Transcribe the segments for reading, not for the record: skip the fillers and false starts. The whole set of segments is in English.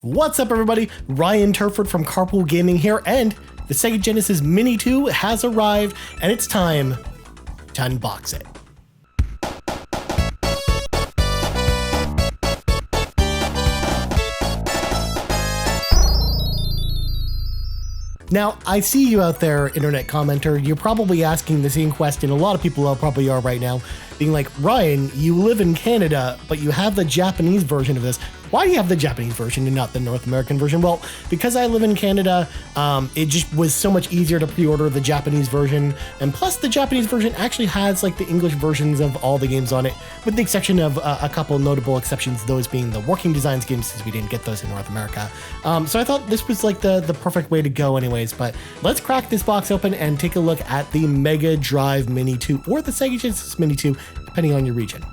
What's up, everybody? Ryan Turford from Carpool Gaming here, and the SEGA Genesis Mini 2 has arrived, and it's time to unbox it. Now, I see you out there, internet commenter. You're probably asking the same question a lot of people probably are right now, being like, Ryan, you live in Canada, but you have the Japanese version of this. Why do you have the Japanese version and not the North American version? Well, because I live in Canada, it just was so much easier to pre-order the Japanese version. And plus, the Japanese version actually has like the English versions of all the games on it, with the exception of a couple notable exceptions, those being the Working Designs games, since we didn't get those in North America. So I thought this was like the perfect way to go anyways. But let's crack this box open and take a look at the Mega Drive Mini 2 or the SEGA Genesis Mini 2, depending on your region.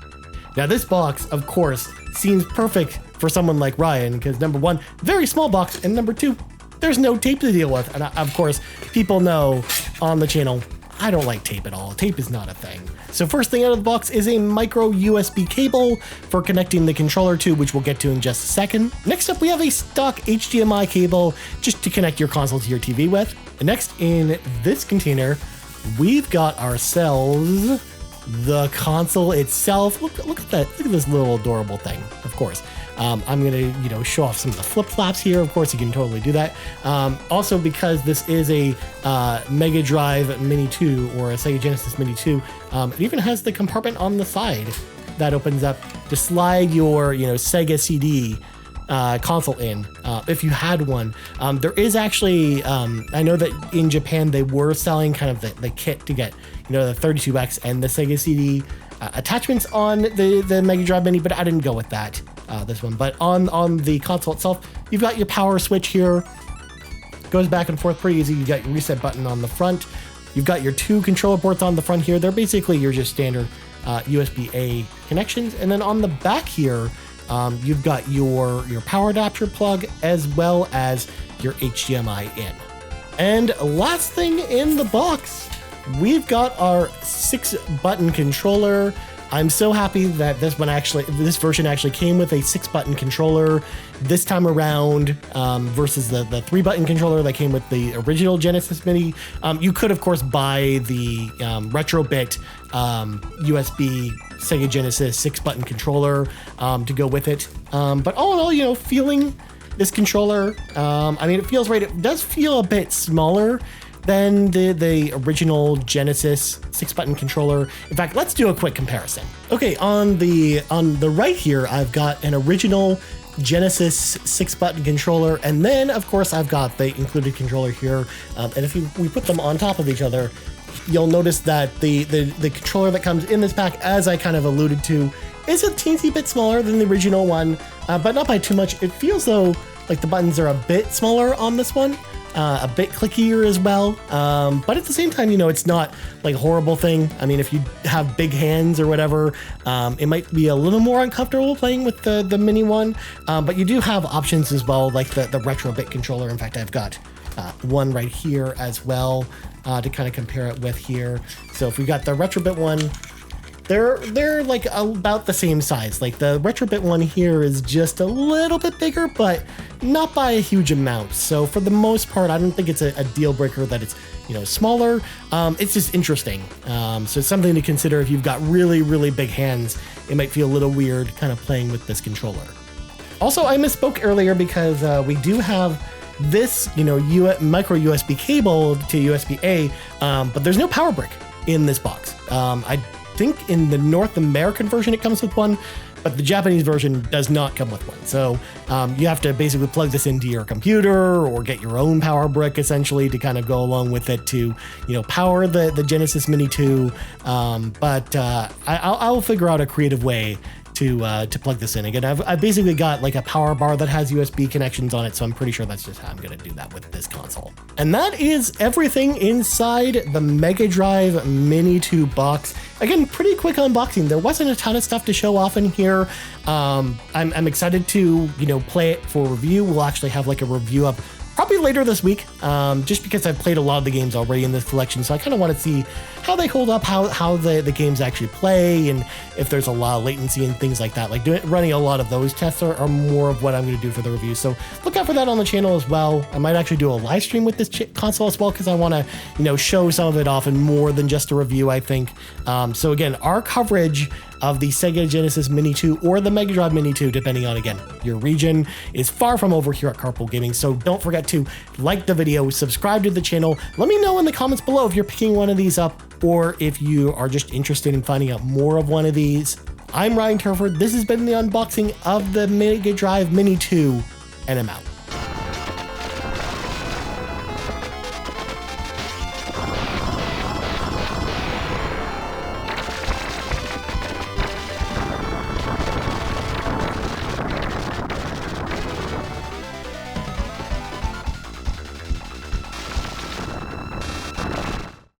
Now, this box, of course, seems perfect for someone like Ryan, because number one, very small box, and number two, there's no tape to deal with. And of course, people know on the channel, I don't like tape at all. Tape is not a thing. So first thing out of the box is a micro USB cable for connecting the controller to, which we'll get to in just a second. Next up, we have a stock HDMI cable just to connect your console to your TV with. And next in this container, we've got ourselves the console itself. Look at that. Look at this little adorable thing. Of course, I'm gonna show off some of the flip flaps here. Of course, you can totally do that. Also, because this is a Mega Drive Mini 2 or a SEGA Genesis Mini 2, it even has the compartment on the side that opens up to slide your Sega CD console in, if you had one. There is actually, I know that in Japan they were selling kind of the kit to get the 32X and the Sega CD attachments on the Mega Drive Mini, but I didn't go with that this one. But on the console itself, you've got your power switch here. Goes back and forth pretty easy. You got your reset button on the front. You've got your two controller ports on the front here. They're basically your just standard USB-A connections. And then on the back here, you've got your power adapter plug as well as your HDMI in. And last thing in the box, we've got our 6-button controller. I'm so happy that this version actually came with a 6-button controller this time around, versus the 3-button controller that came with the original Genesis Mini. You could, of course, buy the Retrobit USB SEGA Genesis 6-button controller to go with it. But all in all, feeling this controller, it feels right. It does feel a bit smaller than the original Genesis 6-button controller. In fact, let's do a quick comparison. Okay, on the right here, I've got an original Genesis 6-button controller, and then of course I've got the included controller here. And if we put them on top of each other, you'll notice that the controller that comes in this pack, as I kind of alluded to, is a teensy bit smaller than the original one, but not by too much. It feels though like the buttons are a bit smaller on this one. A bit clickier as well, but at the same time, it's not like a horrible thing. If you have big hands or whatever, it might be a little more uncomfortable playing with the mini one, but you do have options as well, like the Retrobit controller. In fact, I've got one right here as well to kind of compare it with here. So if we got the Retrobit one, they're like about the same size. Like the Retrobit one here is just a little bit bigger, but not by a huge amount. So for the most part, I don't think it's a deal breaker that it's smaller. It's just interesting. So it's something to consider if you've got really, really big hands. It might feel a little weird kind of playing with this controller. Also, I misspoke earlier because we do have this micro USB cable to USB-A, but there's no power brick in this box. I think in the North American version it comes with one, but the Japanese version does not come with one. So you have to basically plug this into your computer or get your own power brick essentially to kind of go along with it to power the Genesis Mini 2. But I'll figure out a creative way to plug this in. Again, I've basically got like a power bar that has USB connections on it, so I'm pretty sure that's just how I'm going to do that with this console. And that is everything inside the Mega Drive Mini 2 box. Again, pretty quick unboxing. There wasn't a ton of stuff to show off in here. I'm excited to play it for review. We'll actually have like a review up probably later this week, just because I've played a lot of the games already in this collection, so I kind of want to see how they hold up, how the games actually play, and if there's a lot of latency and things like that. Like running a lot of those tests are more of what I'm going to do for the review, so look out for that on the channel as well. I might actually do a live stream with this console as well, because I want to, show some of it off and more than just a review, I think. So again, our coverage of the SEGA Genesis Mini 2 or the Mega Drive Mini 2, depending on, again, your region, is far from over here at Carpool Gaming. So don't forget to like the video, subscribe to the channel. Let me know in the comments below if you're picking one of these up or if you are just interested in finding out more of one of these. I'm Ryan Turford. This has been the unboxing of the Mega Drive Mini 2, and I'm out.